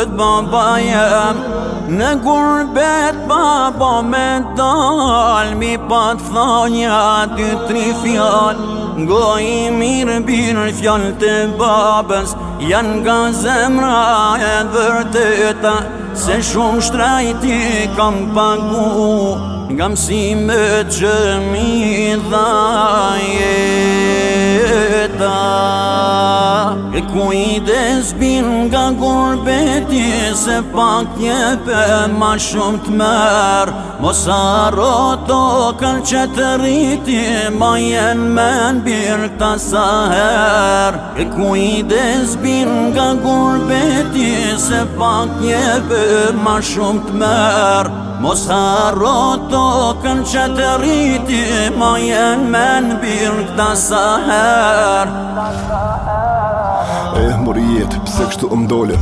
bëhet baba jem. Në gurbet baba me dal, mi pat thonja 2-3 fjall. Goj i mirë birë fjall të babës, janë nga zemra e vërteta. Se shumë shtrajti kam pagu, nga mësimet që mi dha jeta. E kujdes bin nga gurbeti, se pak jepe ma shumë të merë. Mos haro tokën që të rriti, ma jenë men birë këta sa herë. E kujdes bin nga gurbeti, se pak jepe ma shumë të merë. Mos haro tokën që të rriti, ma jenë men birë këta sa herë. Mori jetë, pse kështu m'dole